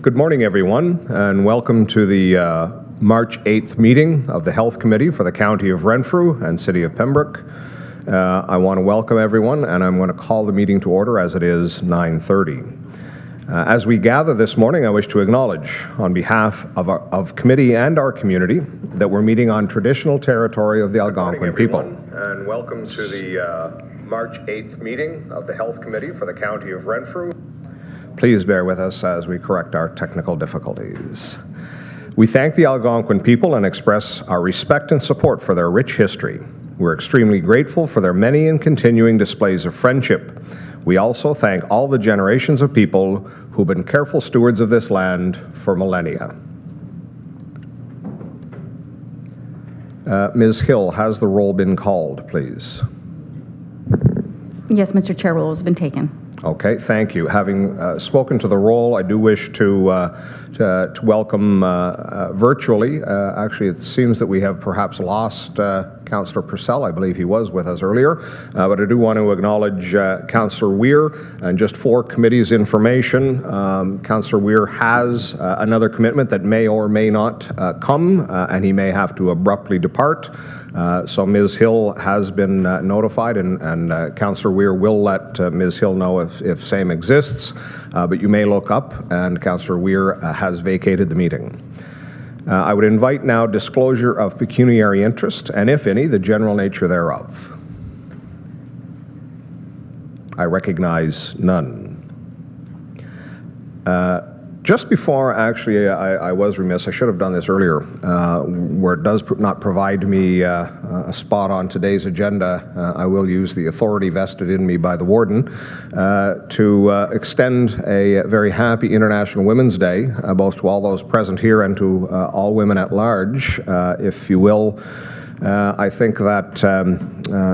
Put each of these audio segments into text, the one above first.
Good morning, everyone, and welcome to the March 8th meeting of the Health Committee for the County of Renfrew and City of Pembroke. I want to welcome everyone, and I'm going to call the meeting to order as it is 9:30. As we gather this morning, I wish to acknowledge on behalf of committee and our community that we're meeting on traditional territory of the Algonquin people. And welcome to the March 8th meeting of the Health Committee for the County of Renfrew. Please bear with us as we correct our technical difficulties. We thank the Algonquin people and express our respect and support for their rich history. We're extremely grateful for their many and continuing displays of friendship. We also thank all the generations of people who've been careful stewards of this land for millennia. Ms. Hill, has the roll been called, please? Yes, Mr. Chair, roll has been taken. Okay, thank you. Having spoken to the roll, I do wish to welcome virtually. Actually, it seems that we have perhaps lost Councillor Purcell. I believe he was with us earlier. But I do want to acknowledge Councillor Weir. And just for committee's information, Councillor Weir has another commitment that may or may not come, and he may have to abruptly depart. So Ms. Hill has been notified, and Councillor Weir will let Ms. Hill know if same exists. But you may look up, and Councillor Weir has vacated the meeting. I would invite now disclosure of pecuniary interest, and if any, the general nature thereof. I recognize none. Just before, actually, I was remiss, I should have done this earlier, where it does not provide me a spot on today's agenda, I will use the authority vested in me by the warden to extend a very happy International Women's Day, both to all those present here and to all women at large, if you will. I think that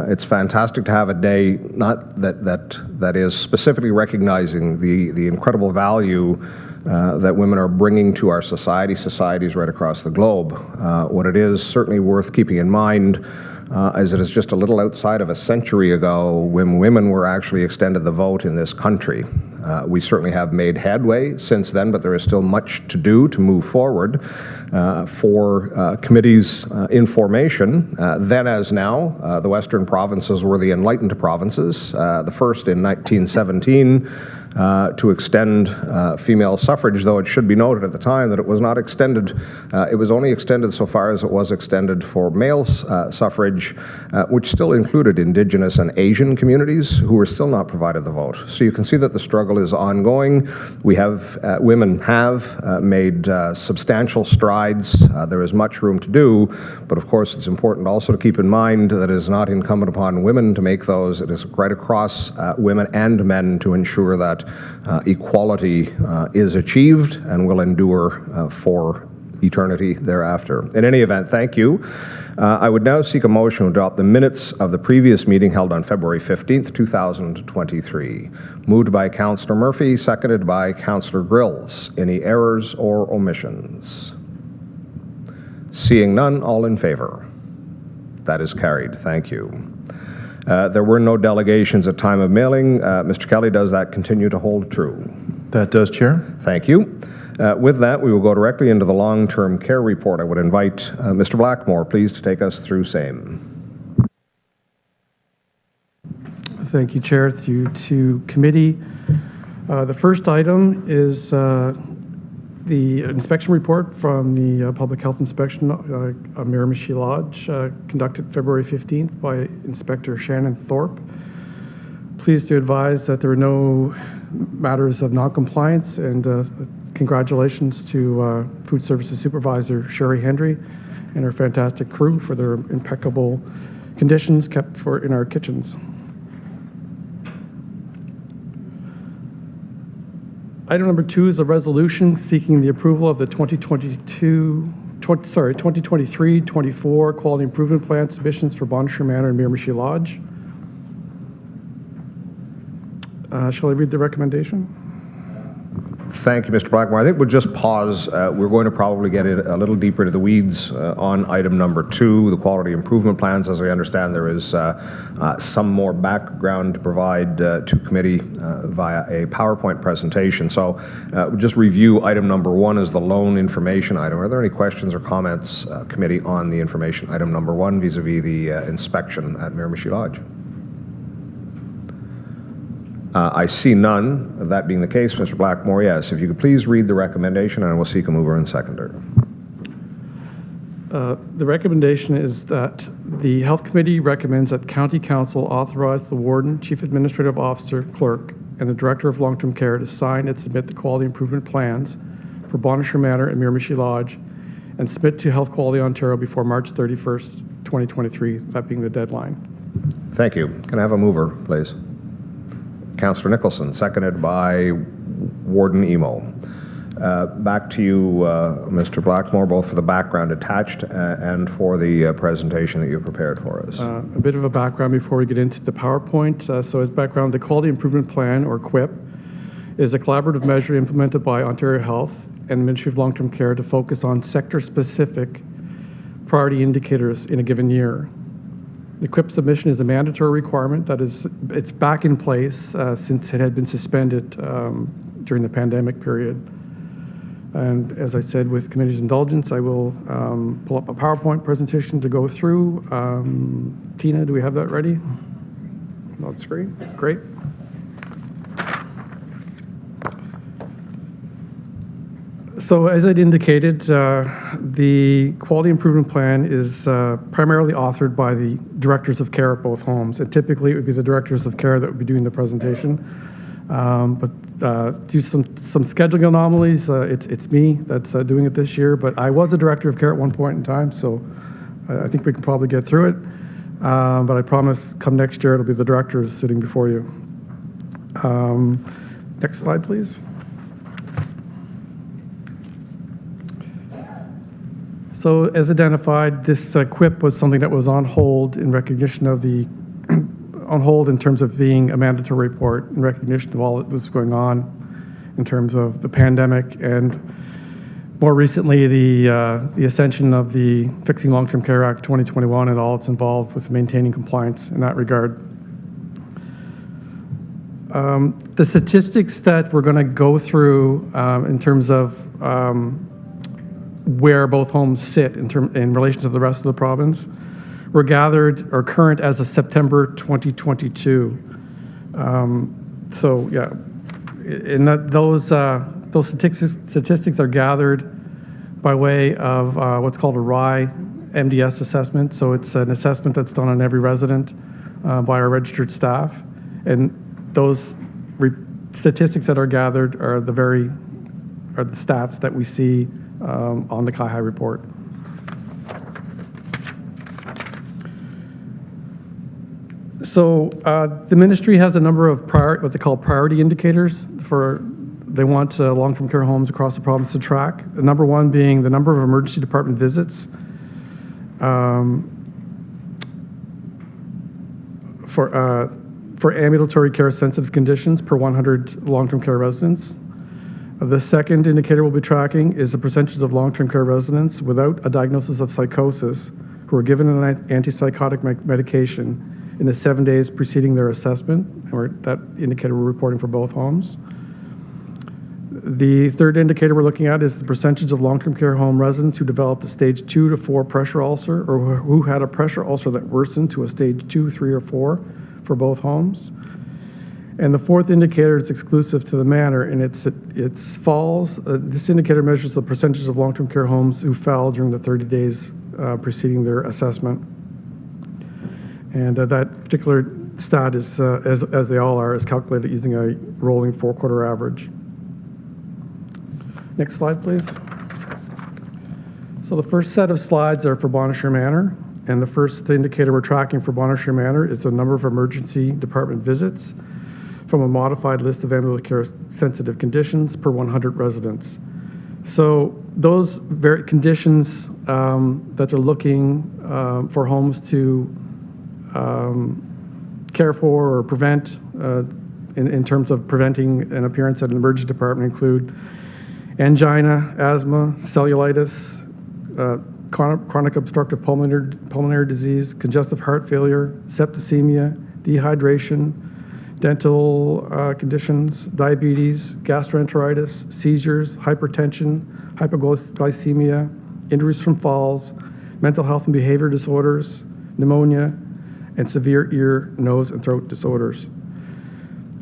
it's fantastic to have a day not that is specifically recognizing the incredible value that women are bringing to our societies right across the globe. What it is certainly worth keeping in mind is it is just a little outside of a century ago when women were actually extended the vote in this country. We certainly have made headway since then, but there is still much to do to move forward. For committees in formation, then as now, the Western provinces were the enlightened provinces, the first in 1917 to extend female suffrage, though it should be noted at the time that it was not extended, it was only extended so far as it was extended for male suffrage, which still included Indigenous and Asian communities who were still not provided the vote. So you can see that the struggle is ongoing. We have, women have made substantial strides. There is much room to do, but of course it's important also to keep in mind that it is not incumbent upon women to make those. It is right across women and men to ensure that equality is achieved and will endure for eternity thereafter. In any event, thank you. I would now seek a motion to adopt the minutes of the previous meeting held on February 15th, 2023. Moved by Councillor Murphy, seconded by Councillor Grills. Any errors or omissions? Seeing none, all in favor? That is carried. Thank you. There were no delegations at time of mailing. Mr. Kelly, does that continue to hold true? That does, Chair. Thank you. With that, we will go directly into the long-term care report. I would invite Mr. Blackmore, please, to take us through same. Thank you, Chair. Through you to committee. The first item is the inspection report from the Public Health Inspection of Miramichi Lodge, conducted February 15th by Inspector Shannon Thorpe. Pleased to advise that there are no matters of non-compliance, and congratulations to Food Services Supervisor Sherry Hendry and her fantastic crew for their impeccable conditions kept in our kitchens. Item number 2 is a resolution seeking the approval of the 2023-24 Quality Improvement Plan submissions for Bonnechere Manor and Miramichi Lodge. Shall I read the recommendation? Thank you, Mr. Blackmore. I think we'll just pause. We're going to probably get a little deeper into the weeds on item number 2, the quality improvement plans. As I understand, there is some more background to provide to committee via a PowerPoint presentation. So we'll just review item number 1 as the loan information item. Are there any questions or comments, committee, on the information item number 1 vis-a-vis the inspection at Miramichi Lodge? I see none. That being the case, Mr. Blackmore, yes. If you could please read the recommendation, and I will seek a mover and seconder. The recommendation is that the Health Committee recommends that County Council authorize the Warden, Chief Administrative Officer, Clerk, and the Director of Long-Term Care to sign and submit the quality improvement plans for Bonnechere Manor and Miramichi Lodge and submit to Health Quality Ontario before March 31st, 2023, that being the deadline. Thank you. Can I have a mover, please? Councillor Nicholson, seconded by Warden Emo. Back to you, Mr. Blackmore, both for the background attached and for the presentation that you prepared for us. A bit of a background before we get into the PowerPoint. So as background, the Quality Improvement Plan, or QIP, is a collaborative measure implemented by Ontario Health and the Ministry of Long-Term Care to focus on sector-specific priority indicators in a given year. The QIP submission is a mandatory requirement that it's back in place since it had been suspended during the pandemic period. And as I said, with committee's indulgence, I will pull up a PowerPoint presentation to go through. Tina, do we have that ready? On screen? Great. So as I'd indicated, the quality improvement plan is primarily authored by the directors of care at both homes. And typically it would be the directors of care that would be doing the presentation. But due to some scheduling anomalies, it's me that's doing it this year. But I was a director of care at one point in time, so I think we can probably get through it. But I promise come next year it'll be the directors sitting before you. Next slide, please. So as identified, this QIP was something that was on hold in recognition of the, on hold in terms of being a mandatory report in recognition of all that was going on in terms of the pandemic and more recently the ascension of the Fixing Long-Term Care Act 2021 and all it's involved with maintaining compliance in that regard. The statistics that we're going to go through in terms of where both homes sit in relation to the rest of the province were gathered or current as of September 2022. So yeah, in that those statistics are gathered by way of what's called a RIE MDS assessment. So it's an assessment that's done on every resident by our registered staff, and those statistics that are gathered are the stats that we see on the CIHI report. So the ministry has a number of what they call priority indicators they want long-term care homes across the province to track. The number one being the number of emergency department visits for ambulatory care sensitive conditions per 100 long-term care residents. The second indicator we'll be tracking is the percentage of long-term care residents without a diagnosis of psychosis who are given an antipsychotic medication in the 7 days preceding their assessment, and that indicator we're reporting for both homes. The third indicator we're looking at is the percentage of long-term care home residents who developed a stage 2 to 4 pressure ulcer or who had a pressure ulcer that worsened to a stage 2, 3, or 4 for both homes. And the fourth indicator is exclusive to the manor, and it's falls. This indicator measures the percentage of long-term care homes who fell during the 30 days preceding their assessment. And that particular stat is, as they all are, is calculated using a rolling 4-quarter average. Next slide, please. So the first set of slides are for Bonnechere Manor, and the first indicator we're tracking for Bonnechere Manor is the number of emergency department visits from a modified list of ambulatory care sensitive conditions per 100 residents. So those very conditions that are looking for homes to care for or prevent in terms of preventing an appearance at an emergency department include angina, asthma, cellulitis, chronic obstructive pulmonary disease, congestive heart failure, septicemia, dehydration, dental conditions, diabetes, gastroenteritis, seizures, hypertension, hypoglycemia, injuries from falls, mental health and behavior disorders, pneumonia, and severe ear, nose, and throat disorders.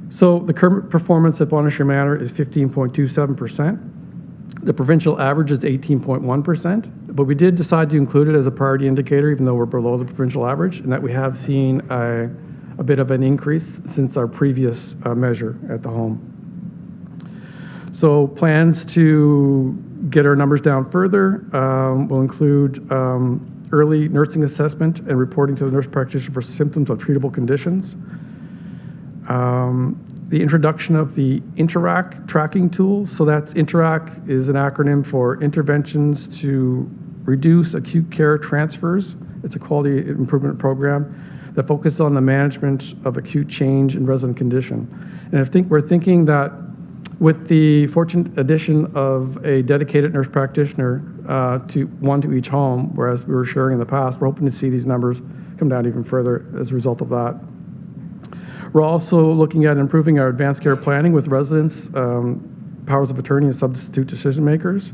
So the current performance at Bonnechere Manor is 15.27%. The provincial average is 18.1%, but we did decide to include it as a priority indicator, even though we're below the provincial average, and that we have seen a bit of an increase since our previous measure at the home. So plans to get our numbers down further will include early nursing assessment and reporting to the nurse practitioner for symptoms of treatable conditions. The introduction of the INTERAC tracking tool. So that's INTERAC is an acronym for Interventions to Reduce Acute Care Transfers. It's a quality improvement program that focuses on the management of acute change in resident condition. And I think we're thinking that with the fortunate addition of a dedicated nurse practitioner, one to each home, whereas we were sharing in the past, we're hoping to see these numbers come down even further as a result of that. We're also looking at improving our advanced care planning with residents, powers of attorney, and substitute decision makers.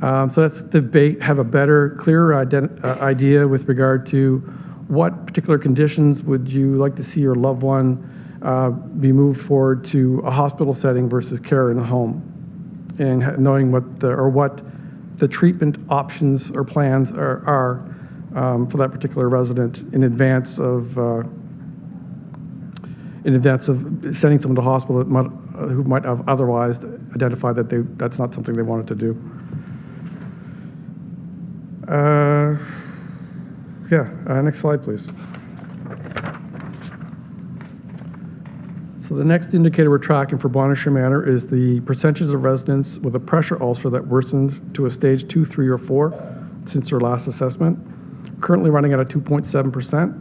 So that's to have a better, clearer idea with regard to what particular conditions would you like to see your loved one be moved forward to a hospital setting versus care in a home, and knowing what the treatment options or plans are for that particular resident in advance of sending someone to hospital who might have otherwise identified that that's not something they wanted to do. Next slide, please. So the next indicator we're tracking for Bonnechere Manor is the percentage of residents with a pressure ulcer that worsened to a stage 2, 3, or 4 since their last assessment. Currently running at a 2.7%.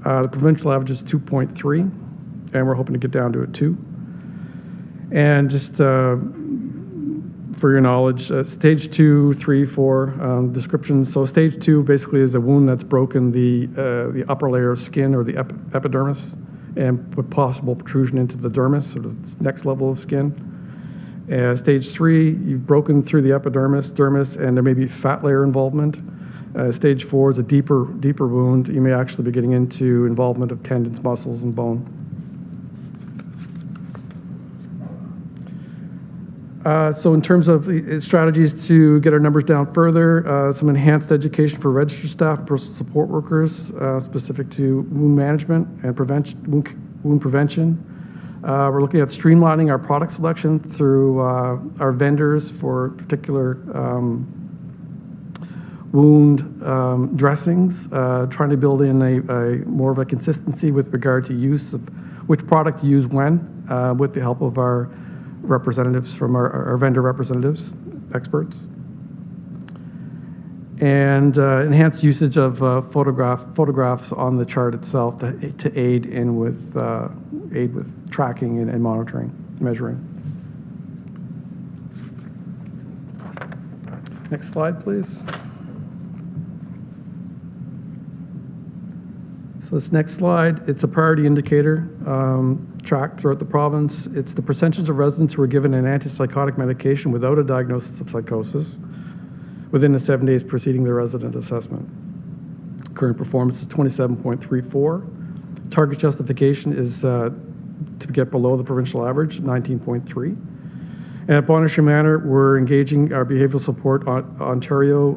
The provincial average is 2.3, and we're hoping to get down to a 2. And just for your knowledge, stage 2, 3, 4 descriptions. So stage 2 basically is a wound that's broken the upper layer of skin or the epidermis, and with possible protrusion into the dermis, or the next level of skin. Stage 3, you've broken through the epidermis, dermis, and there may be fat layer involvement. Stage 4 is a deeper wound. You may actually be getting into involvement of tendons, muscles, and bone. So in terms of strategies to get our numbers down further, some enhanced education for registered staff and personal support workers specific to wound management and wound prevention. We're looking at streamlining our product selection through our vendors for particular wound dressings, trying to build in a more of a consistency with regard to use of which product to use when, with the help of our representatives from our vendor representatives, experts. And enhanced usage of photographs on the chart itself to aid with tracking and monitoring, measuring. Next slide, please. So this next slide, it's a priority indicator tracked throughout the province. It's the percentage of residents who are given an antipsychotic medication without a diagnosis of psychosis within the 7 days preceding their resident assessment. Current performance is 27.34. Target justification is to get below the provincial average, 19.3. And at Bonnechere Manor, we're engaging our behavioral support Ontario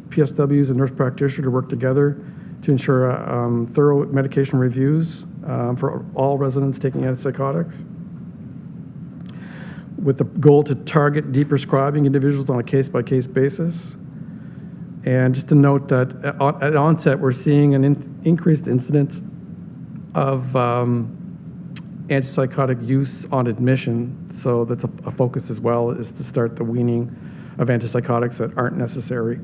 PSWs and nurse practitioners to work together to ensure thorough medication reviews for all residents taking antipsychotics, with the goal to target deprescribing individuals on a case-by-case basis. And just to note that at onset, we're seeing an increased incidence of antipsychotic use on admission. So that's a focus as well, is to start the weaning of antipsychotics that aren't necessary.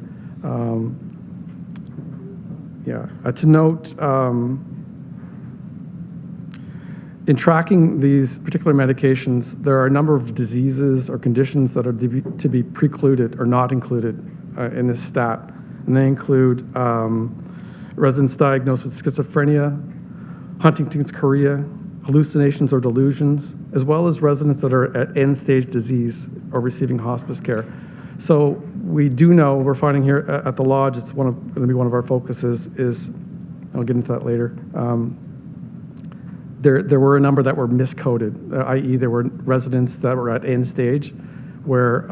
To note, In tracking these particular medications, there are a number of diseases or conditions that are to be precluded or not included in this stat. And they include residents diagnosed with schizophrenia, Huntington's chorea, hallucinations or delusions, as well as residents that are at end-stage disease or receiving hospice care. So we do know, we're finding here at the Lodge, it's going to be one of our focuses, is, I'll get into that later, there were a number that were miscoded, i.e. there were residents that were at end stage where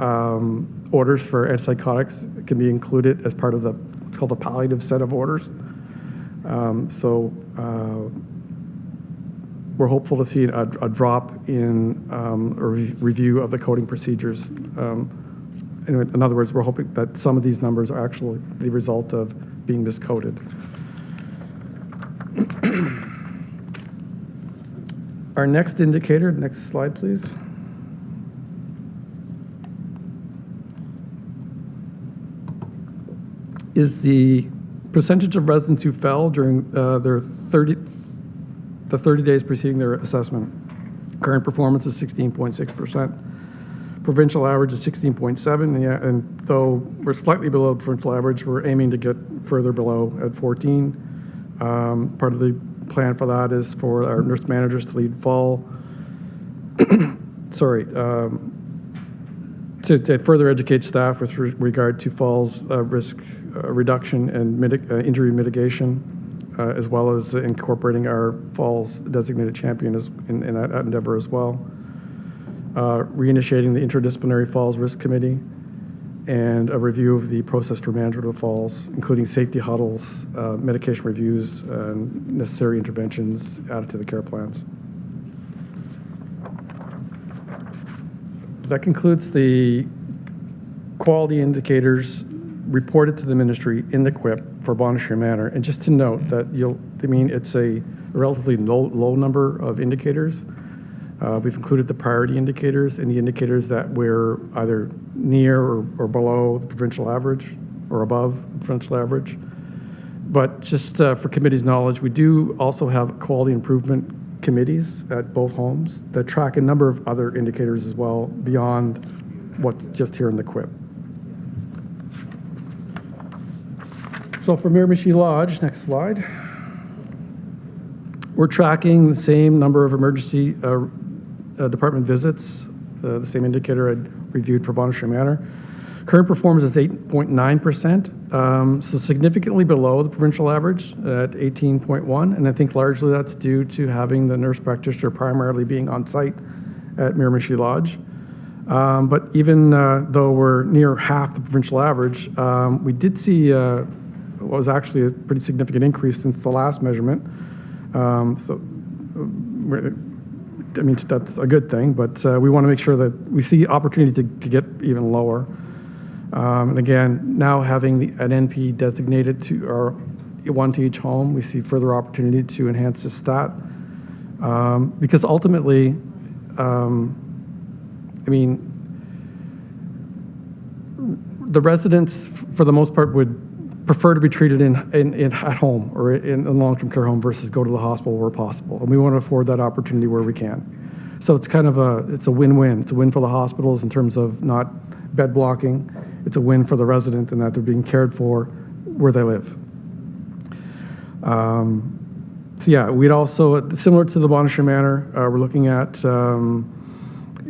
orders for antipsychotics can be included as part of what's called a palliative set of orders. We're hopeful to see a drop in a review of the coding procedures. In other words, we're hoping that some of these numbers are actually the result of being miscoded. Our next indicator, next slide, please. Is the percentage of residents who fell during the 30 days preceding their assessment. Current performance is 16.6%. Provincial average is 16.7%, and though we're slightly below provincial average, we're aiming to get further below at 14. Part of the plan for that is for our nurse managers to lead fall, to further educate staff with regard to falls risk reduction and injury mitigation, as well as incorporating our falls designated champion in that endeavor as well. Reinitiating the interdisciplinary falls risk committee, and a review of the process for management of falls, including safety huddles, medication reviews, and necessary interventions added to the care plans. That concludes the quality indicators reported to the ministry in the QIP for Bonnechere Manor. And just to note that it's a relatively low number of indicators. We've included the priority indicators and the indicators that we're either near or below the provincial average or above the provincial average. But just for committee's knowledge, we do also have quality improvement committees at both homes that track a number of other indicators as well beyond what's just here in the QIP. So for Miramichi Lodge, next slide, we're tracking the same number of emergency department visits, the same indicator I'd reviewed for Bonnechere Manor. Current performance is 8.9%, so significantly below the provincial average at 18.1%, and I think largely that's due to having the nurse practitioner primarily being on site at Miramichi Lodge. But even though we're near half the provincial average, we did see what was actually a pretty significant increase since the last measurement. That's a good thing, but we want to make sure that we see opportunity to get even lower. And again, now having an NP designated to our one to each home, we see further opportunity to enhance this stat. Because ultimately, the residents, for the most part, would prefer to be treated at home or in a long-term care home versus go to the hospital where possible. And we want to afford that opportunity where we can. So it's kind of it's a win-win. It's a win for the hospitals in terms of not bed blocking. It's a win for the resident in that they're being cared for where they live. We'd also, similar to the Bonnechere Manor, we're looking at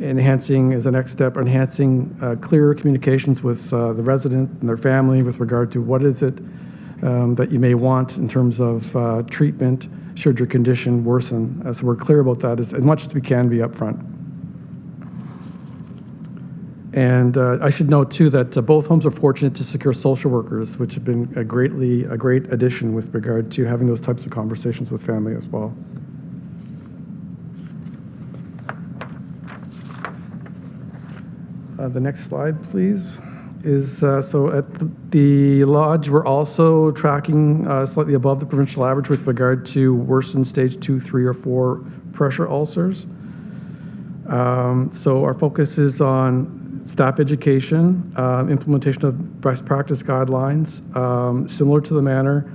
enhancing, as a next step, enhancing clearer communications with the resident and their family with regard to what is it that you may want in terms of treatment should your condition worsen. So we're clear about that as much as we can be upfront. And I should note too that both homes are fortunate to secure social workers, which have been a great addition with regard to having those types of conversations with family as well. The next slide, please, is so at the Lodge, we're also tracking slightly above the provincial average with regard to worsened stage 2, 3, or 4 pressure ulcers. So our focus is on staff education, implementation of best practice guidelines, similar to the Manor,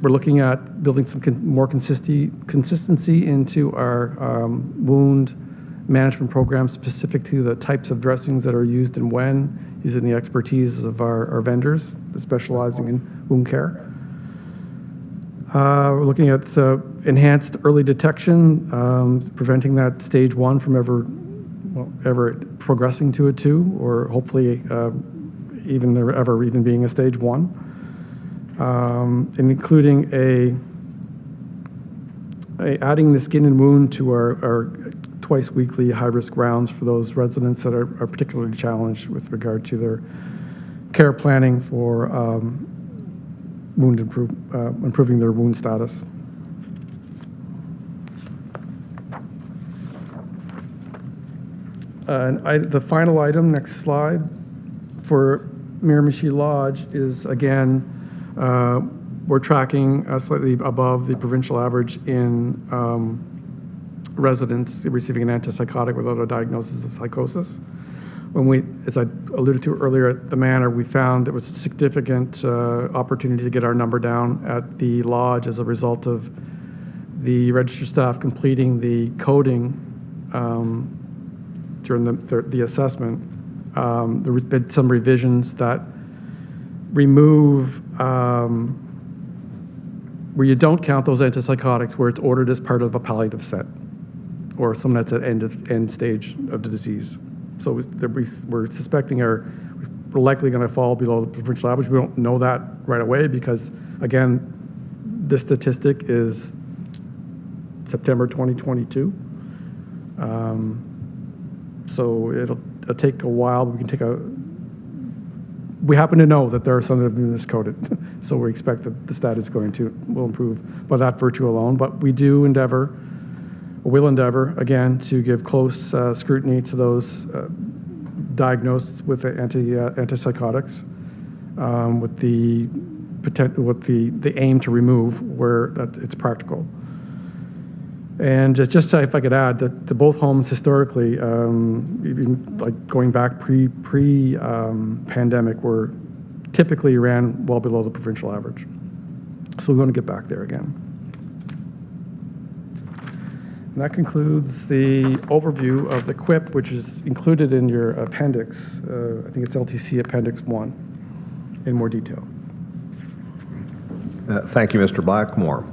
We're looking at building some more consistency into our wound management program specific to the types of dressings that are used and when, using the expertise of our vendors specializing in wound care. We're looking at enhanced early detection, preventing that stage 1 from ever progressing to a 2, or hopefully even being a stage 1, and including adding the skin and wound to our twice weekly high-risk rounds for those residents that are particularly challenged with regard to their care planning for improving their wound status. And the final item, next slide, for Miramichi Lodge is, again, we're tracking slightly above the provincial average in residents receiving an antipsychotic without a diagnosis of psychosis. As I alluded to earlier at the Manor, we found there was a significant opportunity to get our number down at the Lodge as a result of the registered staff completing the coding during the assessment. There has been some revisions that remove where you don't count those antipsychotics where it's ordered as part of a palliative set or someone that's at end stage of the disease. So we're suspecting we're likely going to fall below the provincial average. We don't know that right away because, again, this statistic is September 2022. So it'll take a while. We happen to know that there are some that have been miscoded. So we expect that the status will improve by that virtue alone. But we will endeavor, again, to give close scrutiny to those diagnosed with antipsychotics, with the aim to remove where it's practical. And just if I could add that the both homes historically, even like going back pre-pandemic, were typically ran well below the provincial average. So we want to get back there again. And that concludes the overview of the QIP, which is included in your appendix. I think it's LTC Appendix 1 in more detail. Thank you, Mr. Blackmore.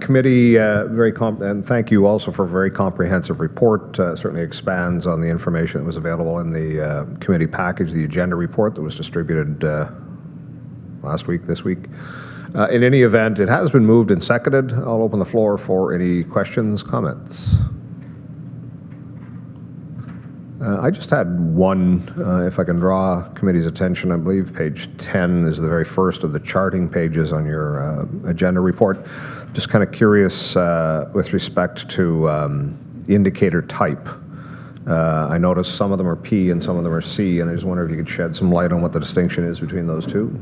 Committee, and thank you also for a very comprehensive report. Certainly expands on the information that was available in the committee package, the agenda report that was distributed this week. In any event, it has been moved and seconded. I'll open the floor for any questions, comments. I just had one, if I can draw committee's attention. I believe page 10 is the very first of the charting pages on your agenda report. Just kind of curious with respect to indicator type. I noticed some of them are P and some of them are C, and I just wonder if you could shed some light on what the distinction is between those two.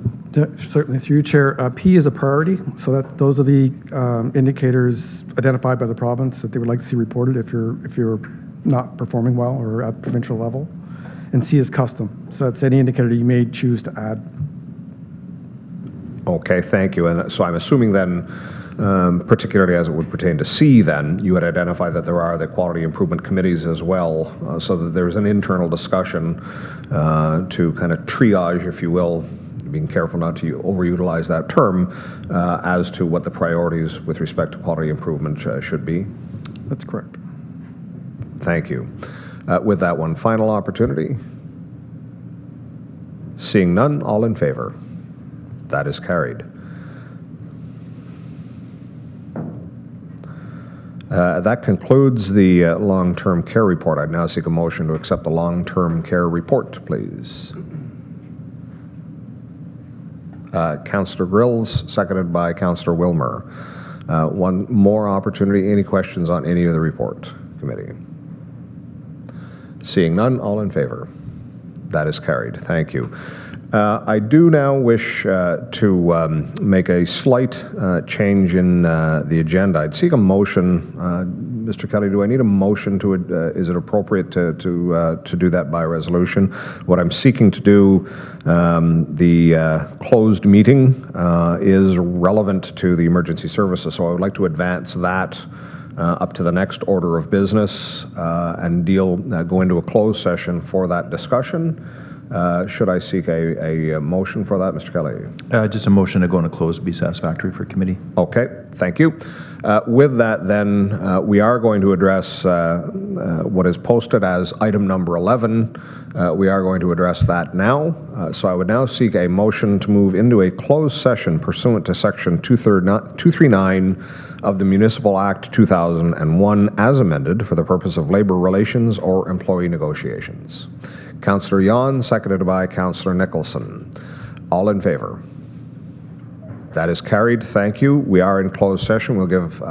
Certainly, through you, Chair. P is a priority, so those are the indicators identified by the province that they would like to see reported if you're not performing well or at provincial level. And C is custom, so that's any indicator you may choose to add. Okay, thank you. And so I'm assuming then, particularly as it would pertain to C, then, you would identify that there are the quality improvement committees as well, so that there's an internal discussion to kind of triage, if you will, being careful not to overutilize that term, as to what the priorities with respect to quality improvement should be. That's correct. Thank you. With that, one final opportunity. Seeing none, all in favor. That is carried. That concludes the long-term care report. I'd now seek a motion to accept the long-term care report, please. Councillor Grills, seconded by Councillor Wilmer. One more opportunity. Any questions on any of the report, committee? Seeing none, all in favor. That is carried. Thank you. I do now wish to make a slight change in the agenda. I'd seek a motion Mr. Kelly, do I need a motion to, is it appropriate to do that by resolution? What I'm seeking to do, the closed meeting is relevant to the emergency services, so I would like to advance that up to the next order of business and go into a closed session for that discussion. Should I seek a motion for that, Mr. Kelly? Just a motion to go into closed would be satisfactory for committee. Okay, thank you. With that, then, we are going to address what is posted as item number 11. We are going to address that now. So I would now seek a motion to move into a closed session pursuant to Section 239 of the Municipal Act 2001 as amended for the purpose of labor relations or employee negotiations. Councillor Yon, seconded by Councillor Nicholson. All in favor? That is carried. Thank you. We are in closed session. We'll give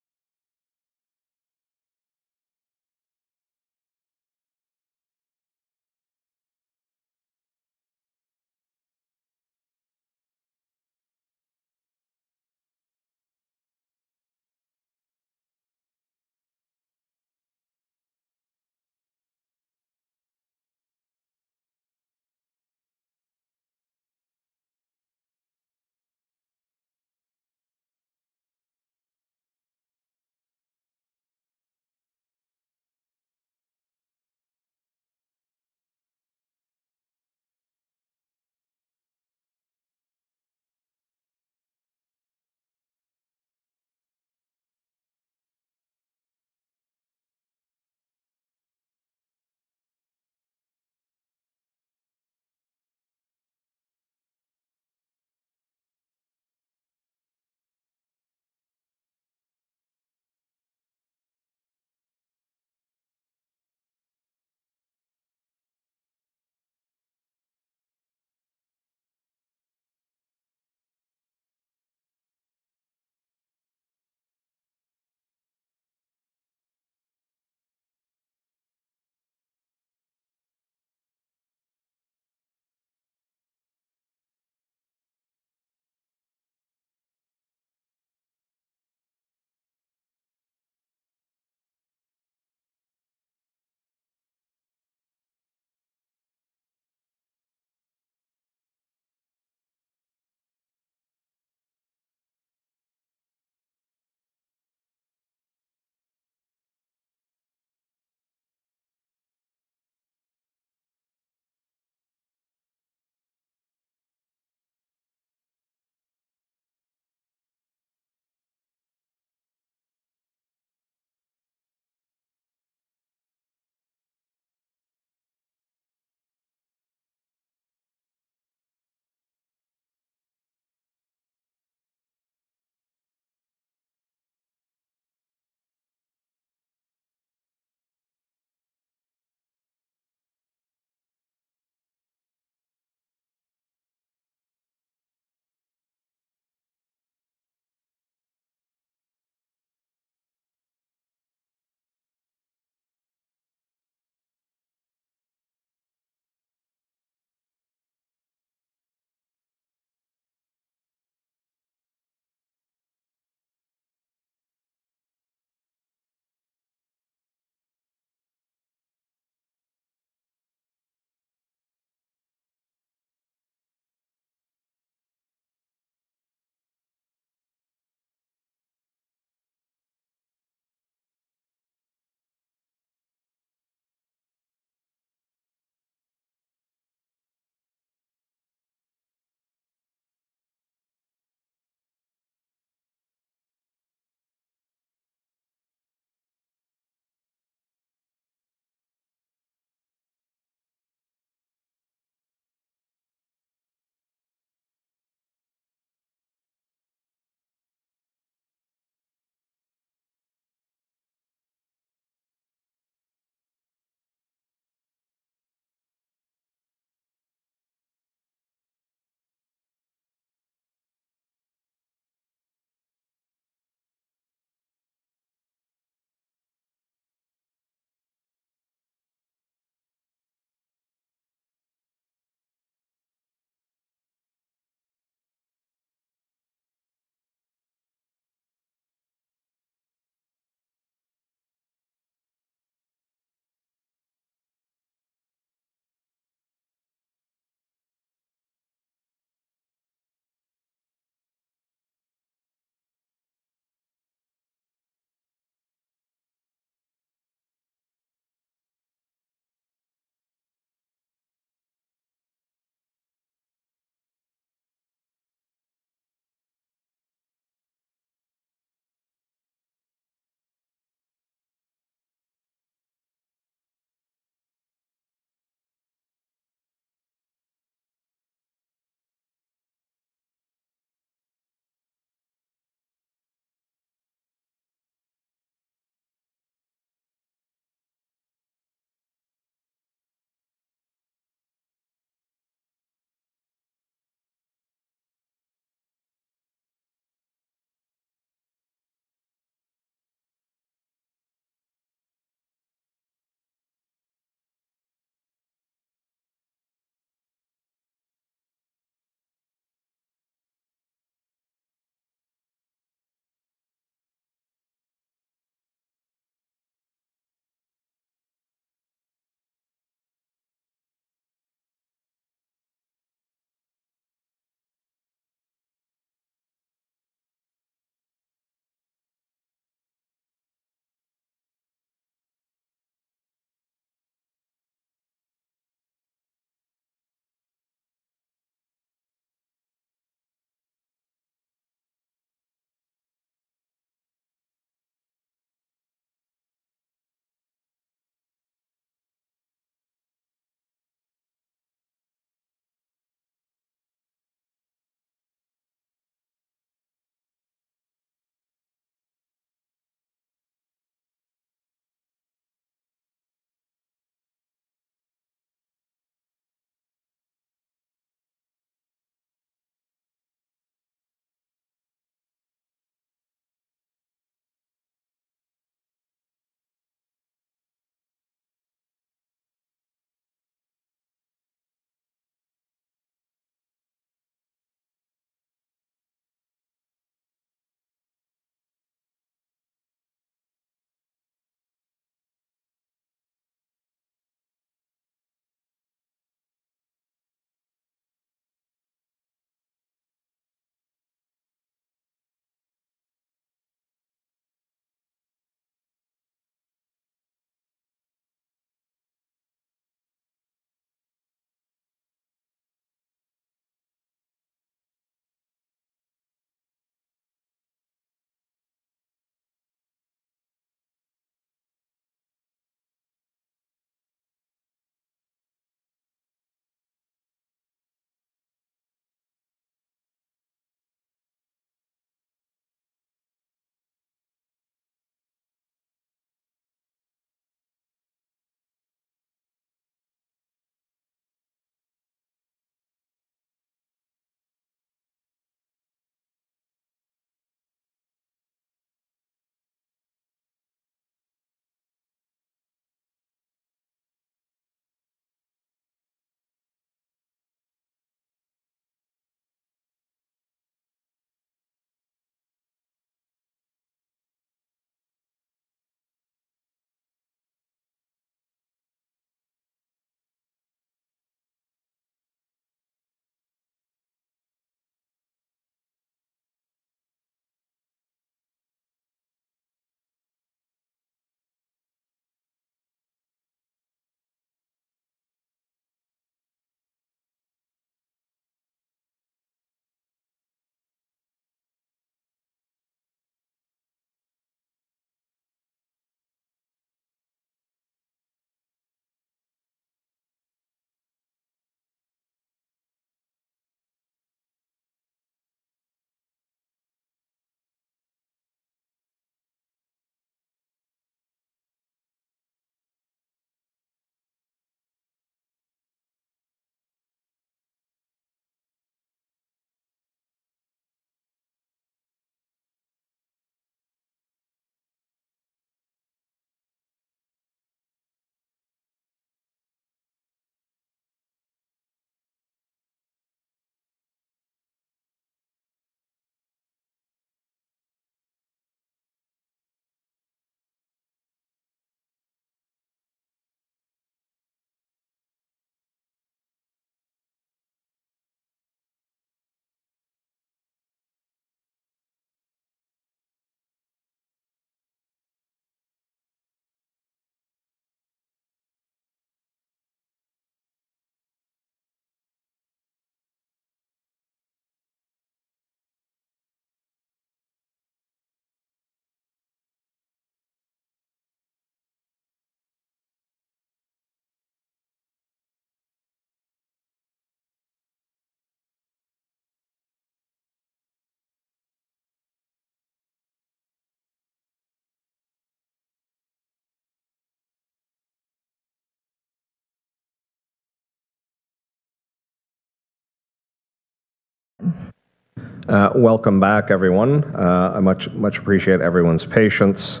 Welcome back, everyone. I much appreciate everyone's patience.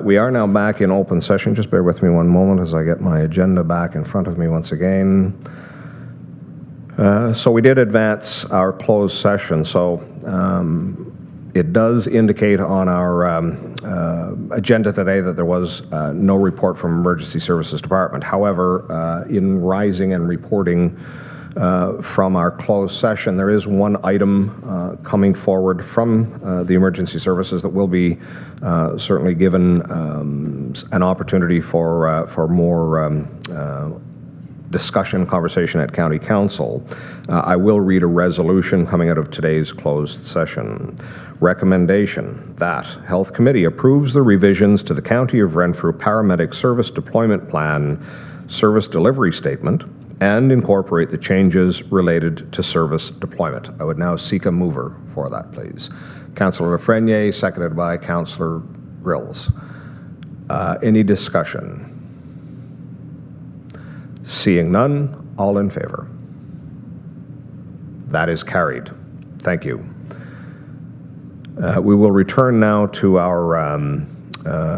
We are now back in open session. Just bear with me one moment as I get my agenda back in front of me once again. So we did advance our closed session. So it does indicate on our agenda today that there was no report from Emergency Services Department. However, in rising and reporting from our closed session, there is one item coming forward from the emergency services that will be certainly given an opportunity for more discussion, conversation at County Council. I will read a resolution coming out of today's closed session. Recommendation that Health Committee approves the revisions to the County of Renfrew Paramedic Service Deployment Plan Service Delivery Statement and incorporate the changes related to service deployment. I would now seek a mover for that, please. Councillor Lafreniere, seconded by Councillor Grills. Any discussion? Seeing none, all in favor? That is carried. Thank you. We will return now to our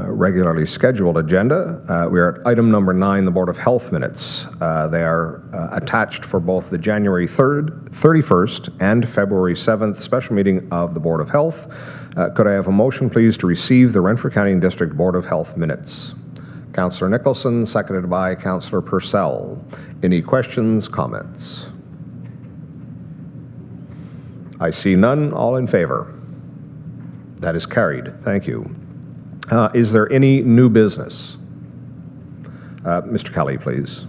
regularly scheduled agenda. We are at item number 9, the Board of Health minutes. They are attached for both the January 3rd, 31st, and February 7th special meeting of the Board of Health. Could I have a motion, please, to receive the Renfrew County and District Board of Health minutes? Councillor Nicholson, seconded by Councillor Purcell. Any questions, comments? I see none. All in favor? That is carried. Thank you. Is there any new business? Mr. Kelly, please.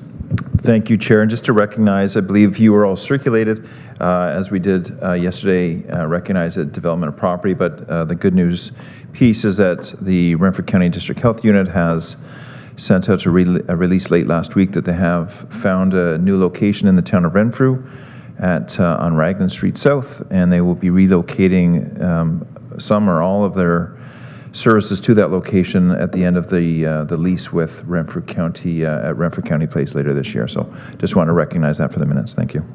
Thank you, Chair. And just to recognize, I believe you were all circulated, as we did yesterday, recognize the development of property, but the good news piece is that the Renfrew County District Health Unit has sent out a release late last week that they have found a new location in the town of Renfrew on Raglan Street South, and they will be relocating some or all of their services to that location at the end of the lease with Renfrew County at Renfrew County Place later this year. So just want to recognize that for the minutes. Thank you.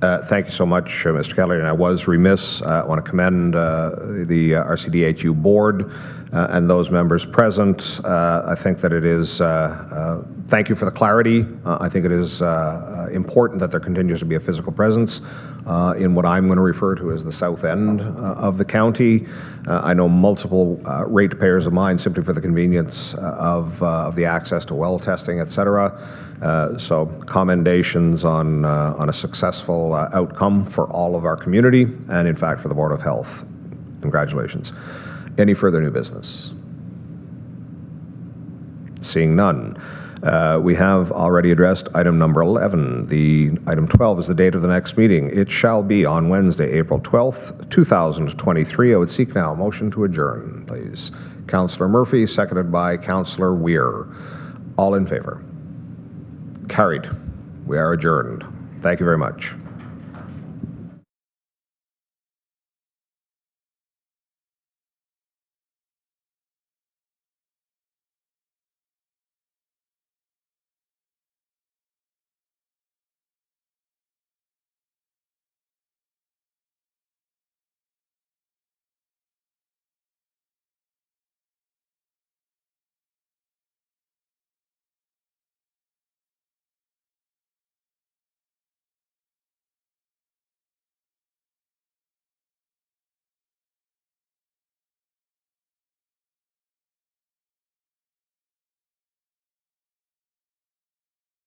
Thank you so much, Mr. Kelly. And I was remiss. I want to commend the RCDHU board and those members present. I think that it is, thank you for the clarity. I think it is important that there continues to be a physical presence in what I'm going to refer to as the south end of the county. I know multiple ratepayers of mine, simply for the convenience of the access to well testing, et cetera. So commendations on a successful outcome for all of our community and, in fact, for the Board of Health. Congratulations. Any further new business? Seeing none. We have already addressed item number 11. Item 12 is the date of the next meeting. It shall be on Wednesday, April 12th, 2023. I would seek now a motion to adjourn, please. Councillor Murphy, seconded by Councillor Weir. All in favor? Carried. We are adjourned. Thank you very much.